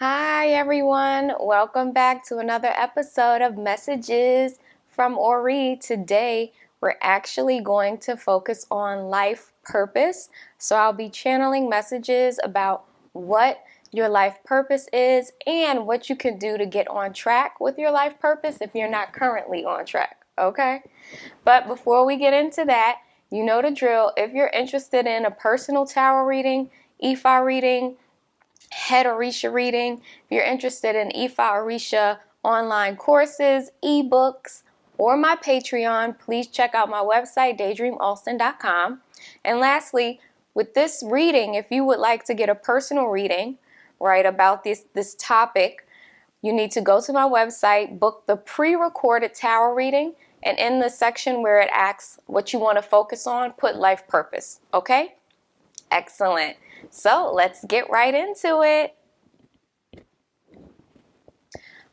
Hi everyone, welcome back to another episode of Messages from Ori. Today we're actually going to focus on life purpose. So I'll be channeling messages about what your life purpose is and what you can do to get on track with your life purpose if you're not currently on track, okay? But before we get into that, you know the drill. If you're interested in a personal tarot reading, Ifa reading, head-Orisha reading, if you're interested in Ifa-Orisa online courses, ebooks, or my Patreon, please check out my website, daydreamalston.com. And lastly, with this reading, if you would like to get a personal reading, right, about this topic, you need to go to my website, book the pre-recorded tarot reading, and in the section where it asks what you want to focus on, put life purpose, okay? Excellent. So let's get right into it.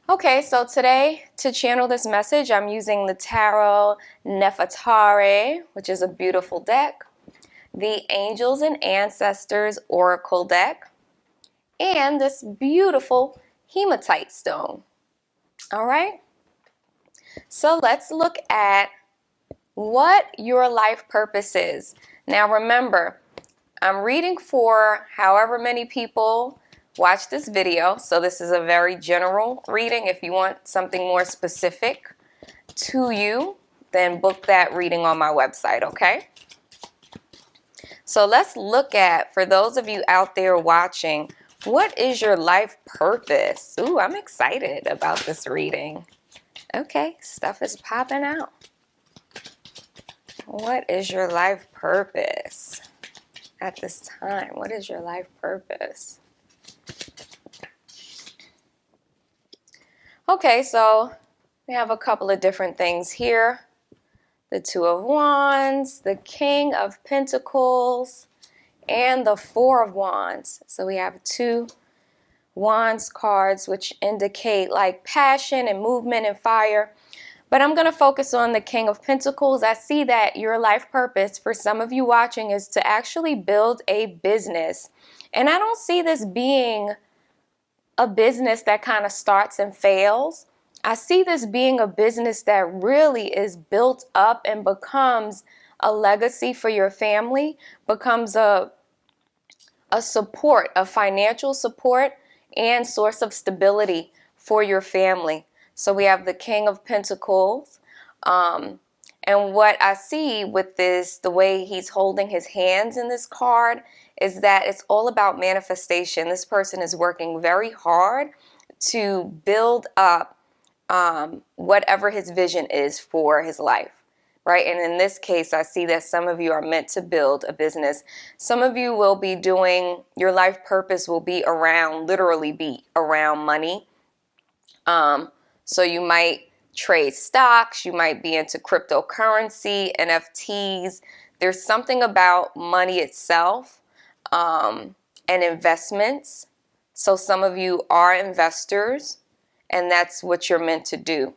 Okay, so today to channel this message, I'm using the Tarot Nefertari, which is a beautiful deck, the Angels and Ancestors Oracle deck, and this beautiful hematite stone. All right, so let's look at what your life purpose is. Now remember, I'm reading for however many people watch this video, so this is a very general reading. If you want something more specific to you, then book that reading on my website, okay? So let's look at, for those of you out there watching, what is your life purpose? Ooh, I'm excited about this reading. Okay, stuff is popping out. What is your life purpose at this time? What is your life purpose? Okay, so we have a couple of different things here. The Two of Wands, the King of Pentacles, and the Four of Wands. So we have two Wands cards, which indicate like passion and movement and fire. But I'm going to focus on the King of Pentacles. I see that your life purpose for some of you watching is to actually build a business. And I don't see this being a business that kind of starts and fails. I see this being a business that really is built up and becomes a legacy for your family, becomes a support, a financial support and source of stability for your family. So we have the King of Pentacles. And what I see with this, the way he's holding his hands in this card, is that it's all about manifestation. This person is working very hard to build up whatever his vision is for his life, right? And in this case, I see that some of you are meant to build a business. Some of you will be doing, your life purpose will be around, literally be around money. So you might trade stocks, you might be into cryptocurrency, NFTs. There's something about money itself and investments. So some of you are investors, and that's what you're meant to do.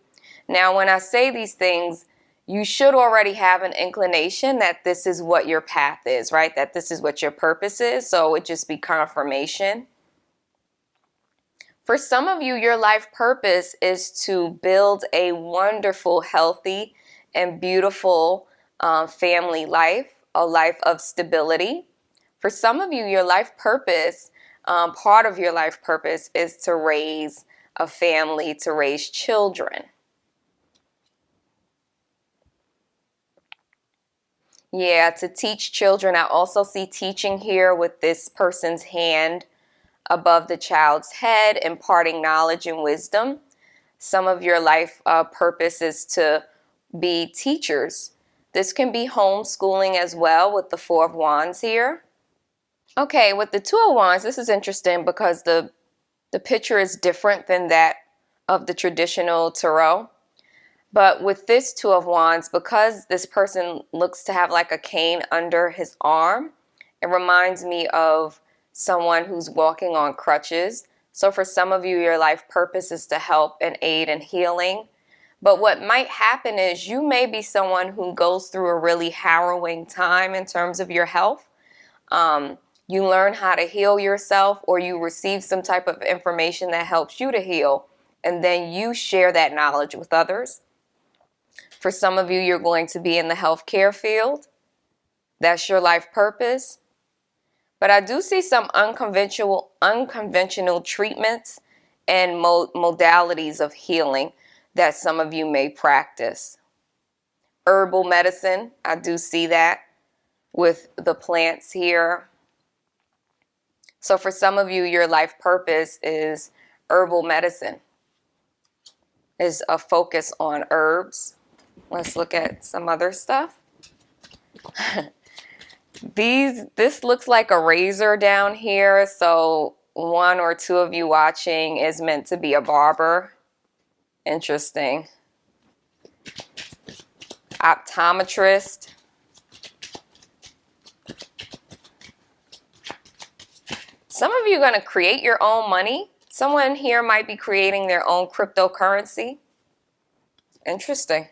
Now, when I say these things, you should already have an inclination that this is what your path is, right? That this is what your purpose is. So it would just be confirmation. For some of you, your life purpose is to build a wonderful, healthy, and beautiful family life, a life of stability. For some of you, your life purpose, part of your life purpose is to raise a family, to raise children. Yeah, to teach children. I also see teaching here with this person's hand above the child's head, imparting knowledge and wisdom. Some of your life purpose is to be teachers. This can be homeschooling as well with the Four of Wands here. Okay, with the Two of Wands, this is interesting because the picture is different than that of the traditional tarot. But with this Two of Wands, because this person looks to have like a cane under his arm, it reminds me of someone who's walking on crutches. So for some of you, your life purpose is to help and aid in healing. But what might happen is you may be someone who goes through a really harrowing time in terms of your health. You learn how to heal yourself, or you receive some type of information that helps you to heal, and then you share that knowledge with others. For some of you, you're going to be in the healthcare field. That's your life purpose. But I do see some unconventional treatments and modalities of healing that some of you may practice. Herbal medicine, I do see that with the plants here. So for some of you, your life purpose is herbal medicine, is a focus on herbs. Let's look at some other stuff. This looks like a razor down here, so one or two of you watching is meant to be a barber. Interesting. Optometrist. Some of you are going to create your own money. Someone here might be creating their own cryptocurrency. Interesting.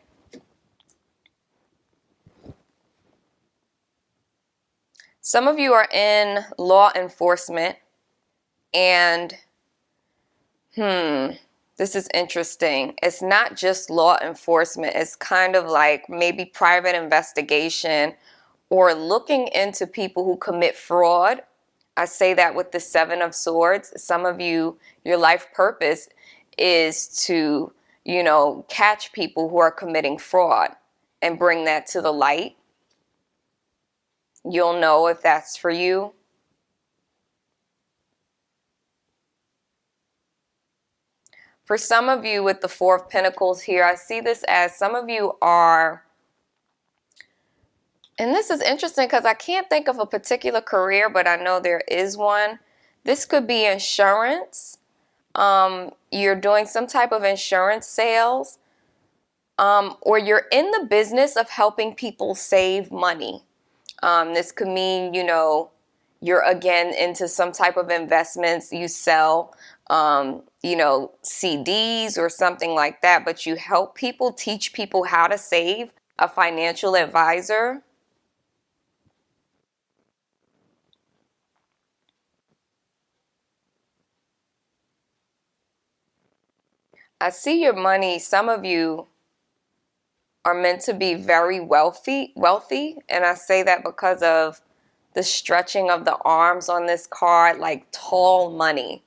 Some of you are in law enforcement, and this is interesting. It's not just law enforcement. It's kind of like maybe private investigation or looking into people who commit fraud. I say that with the Seven of Swords. Some of you, your life purpose is to, catch people who are committing fraud and bring that to the light. You'll know if that's for you. For some of you with the Four of Pentacles here, I see this as some of you are, and this is interesting because I can't think of a particular career, but I know there is one. This could be insurance. You're doing some type of insurance sales, or you're in the business of helping people save money. This could mean, you're again into some type of investments. You sell, CDs or something like that, but you help people, teach people how to save, a financial advisor. I see your money. Some of you are meant to be very wealthy, and I say that because of the stretching of the arms on this card, like tall money.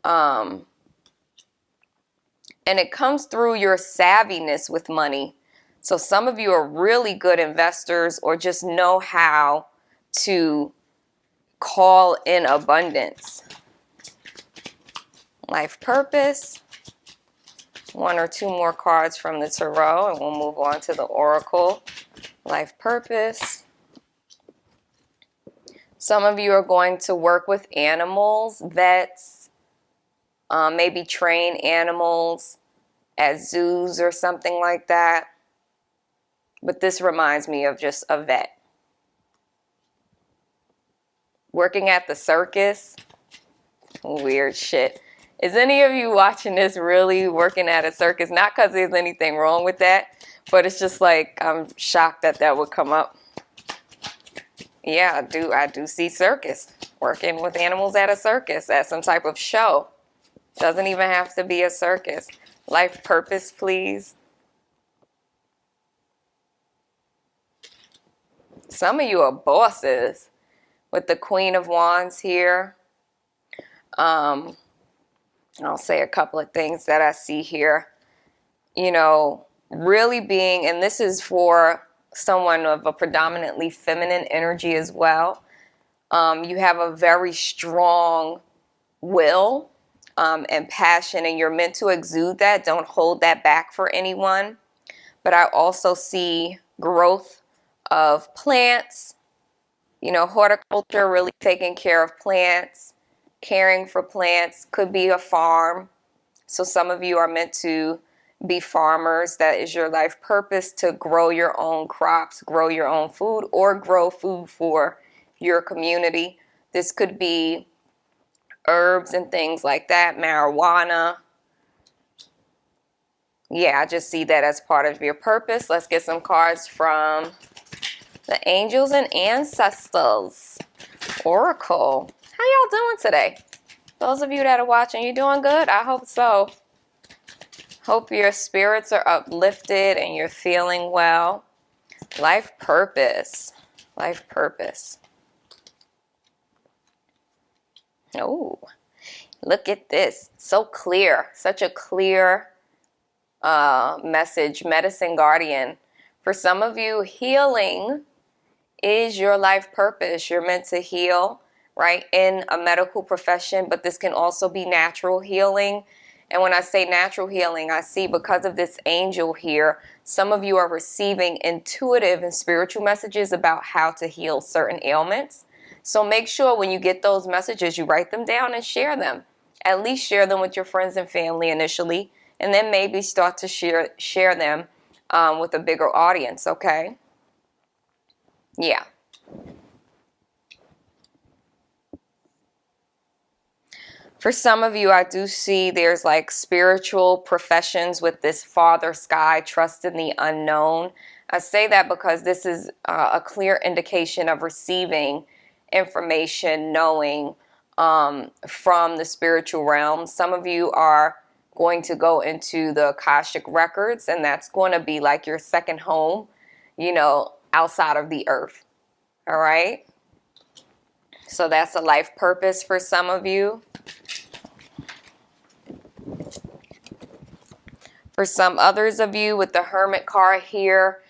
And it comes through your savviness with money. So some of you are really good investors or just know how to call in abundance. Life purpose. One or two more cards from the tarot and we'll move on to the oracle. Life purpose. Some of you are going to work with animals, vets, maybe train animals at zoos or something like that. But this reminds me of just a vet. Working at the circus. Weird shit. Is any of you watching this really working at a circus? Not because there's anything wrong with that, but it's just like I'm shocked that would come up. Yeah, I do see circus. Working with animals at a circus, at some type of show. Doesn't even have to be a circus. Life purpose, please. Some of you are bosses with the Queen of Wands here. I'll say a couple of things that I see here. Really being, and this is for someone of a predominantly feminine energy as well. You have a very strong will and passion, and you're meant to exude that. Don't hold that back for anyone. But I also see growth of plants, horticulture, really taking care of plants, caring for plants. Could be a farm. So some of you are meant to be farmers. That is your life purpose, to grow your own crops, grow your own food, or grow food for your community. This could be herbs and things like that, marijuana. Yeah, I just see that as part of your purpose. Let's get some cards from the angels and ancestors. Oracle. How y'all doing today? Those of you that are watching, you doing good? I hope so. Hope your spirits are uplifted and you're feeling well. Life purpose. Life purpose. Oh, look at this. So clear. Such a clear message. Medicine guardian. For some of you, healing is your life purpose. You're meant to heal, right, in a medical profession, but this can also be natural healing. And when I say natural healing, I see because of this angel here, some of you are receiving intuitive and spiritual messages about how to heal certain ailments. So make sure when you get those messages, you write them down and share them. At least share them with your friends and family initially, and then maybe start to share them with a bigger audience, okay? Yeah. For some of you, I do see there's like spiritual professions with this Father Sky, trust in the unknown. I say that because this is a clear indication of receiving information, knowing from the spiritual realm. Some of you are going to go into the Akashic records, and that's going to be like your second home, you know, outside of the earth. All right? So that's a life purpose for some of you. For some others of you with the Hermit card here,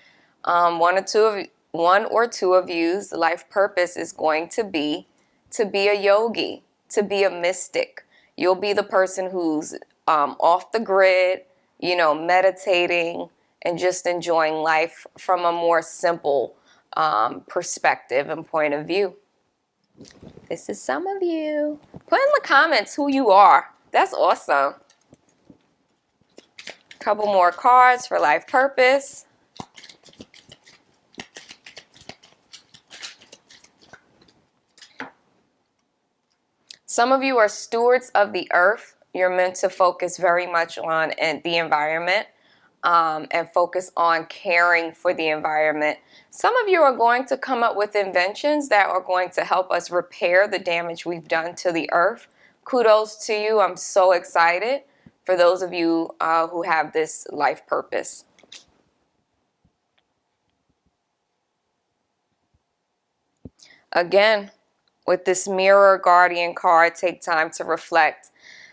one or two of you's life purpose is going to be a yogi, to be a mystic. You'll be the person who's off the grid, you know, meditating and just enjoying life from a more simple perspective and point of view. This is some of you. Put in the comments who you are. That's awesome. Couple more cards for life purpose. Some of you are stewards of the earth. You're meant to focus very much on the environment and focus on caring for the environment. Some of you are going to come up with inventions that are going to help us repair the damage we've done to the earth. Kudos to you. I'm so excited for those of you who have this life purpose. Again, with this Mirror Guardian card, take time to reflect.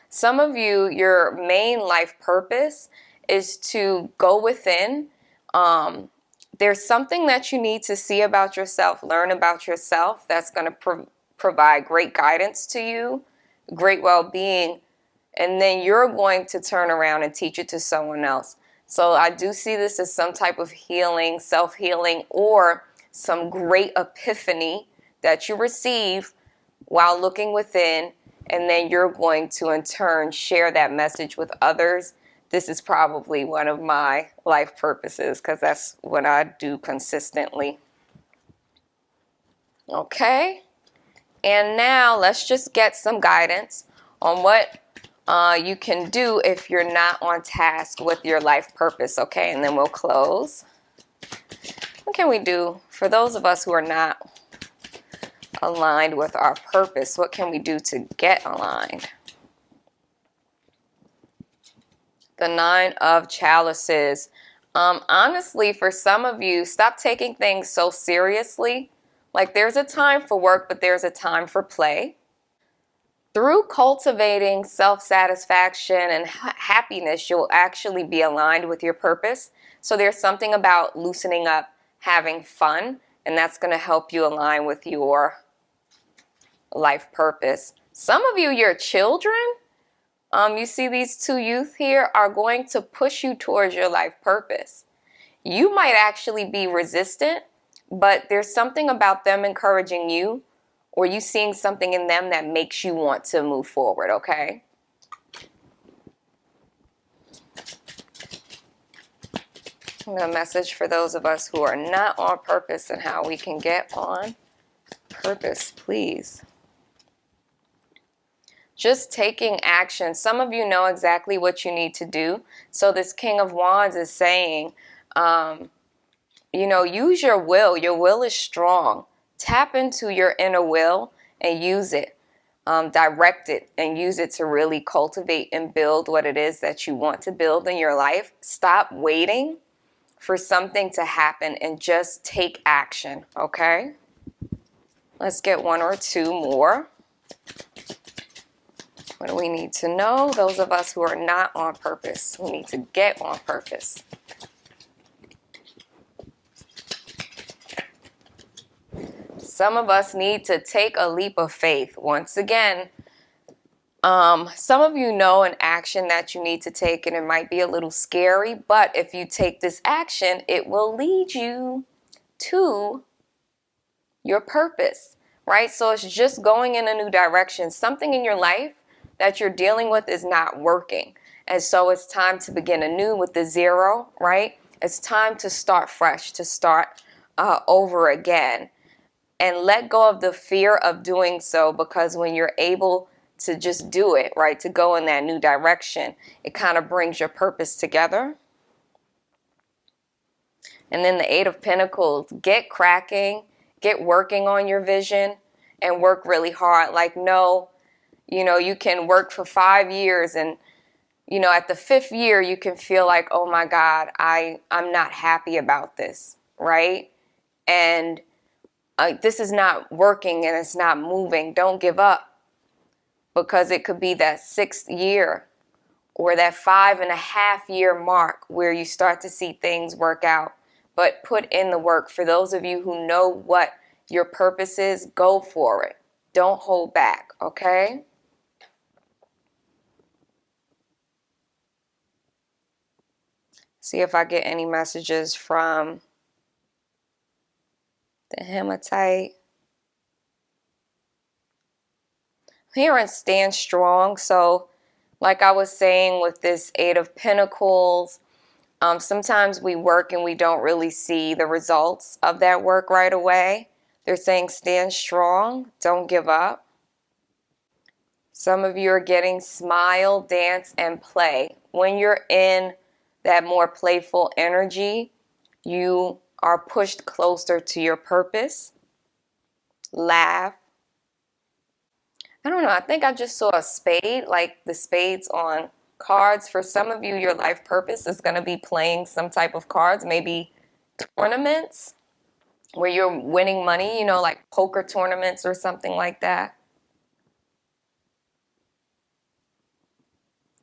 Some of you, your main life purpose is to go within. There's something that you need to see about yourself, learn about yourself, that's going to provide great guidance to you, great well-being, and then you're going to turn around and teach it to someone else. So I do see this as some type of healing, self-healing, or some great epiphany that you receive while looking within, and then you're going to in turn share that message with others. This is probably one of my life purposes because that's what I do consistently. Okay, and now let's just get some guidance on what you can do if you're not on task with your life purpose, okay? And then we'll close. What can we do for those of us who are not aligned with our purpose? What can we do to get aligned? The Nine of Chalices. Honestly, for some of you, stop taking things so seriously. Like there's a time for work, but there's a time for play. Through cultivating self-satisfaction and happiness, you'll actually be aligned with your purpose. So there's something about loosening up, having fun, and that's going to help you align with your life purpose. Some of you, your children, you see these two youth here, are going to push you towards your life purpose. You might actually be resistant, but there's something about them encouraging you, or you seeing something in them that makes you want to move forward, okay? A message for those of us who are not on purpose and how we can get on purpose, please. Just taking action. Some of you know exactly what you need to do. So this King of Wands is saying, you know, use your will. Your will is strong. Tap into your inner will and use it. Direct it and use it to really cultivate and build what it is that you want to build in your life. Stop waiting for something to happen and just take action, okay? Let's get one or two more. What do we need to know? Those of us who are not on purpose, we need to get on purpose. Some of us need to take a leap of faith. Once again, some of you know an action that you need to take, and it might be a little scary, but if you take this action, it will lead you to your purpose, right? So it's just going in a new direction. Something in your life that you're dealing with is not working. And so it's time to begin anew with the zero, right? It's time to start fresh, to start over again. And let go of the fear of doing so, because when you're able to just do it, right, to go in that new direction, it kind of brings your purpose together. And then the Eight of Pentacles, get cracking, get working on your vision and work really hard. Like, no, you can work for 5 years and, at the 5th year, you can feel like, oh my God, I'm not happy about this, right? And this is not working and it's not moving. Don't give up, because it could be that 6th year or that 5.5-year mark where you start to see things work out. But put in the work. For those of you who know what your purpose is, go for it. Don't hold back, okay? See if I get any messages from the hematite. Here and stand strong. So like I was saying with this Eight of Pentacles, sometimes we work and we don't really see the results of that work right away. They're saying stand strong, don't give up. Some of you are getting smile, dance, and play. When you're in that more playful energy, you are pushed closer to your purpose. Laugh. I don't know, I think I just saw a spade, like the spades on cards. For some of you, your life purpose is going to be playing some type of cards, maybe tournaments where you're winning money, like poker tournaments or something like that.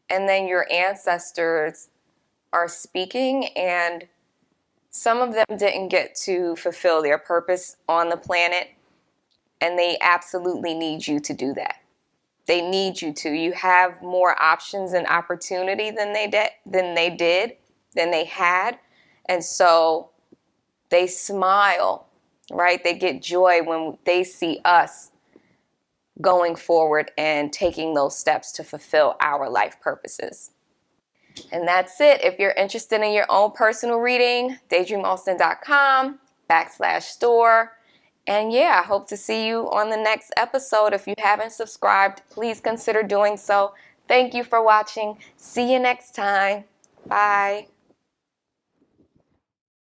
And then your ancestors are speaking, and some of them didn't get to fulfill their purpose on the planet, and they absolutely need you to do that. They need you to. You have more options and opportunity than they had. And so they smile, right? They get joy when they see us going forward and taking those steps to fulfill our life purposes. And that's it. If you're interested in your own personal reading, daydreamalston.com/store. And yeah, I hope to see you on the next episode. If you haven't subscribed, please consider doing so. Thank you for watching. See you next time. Bye.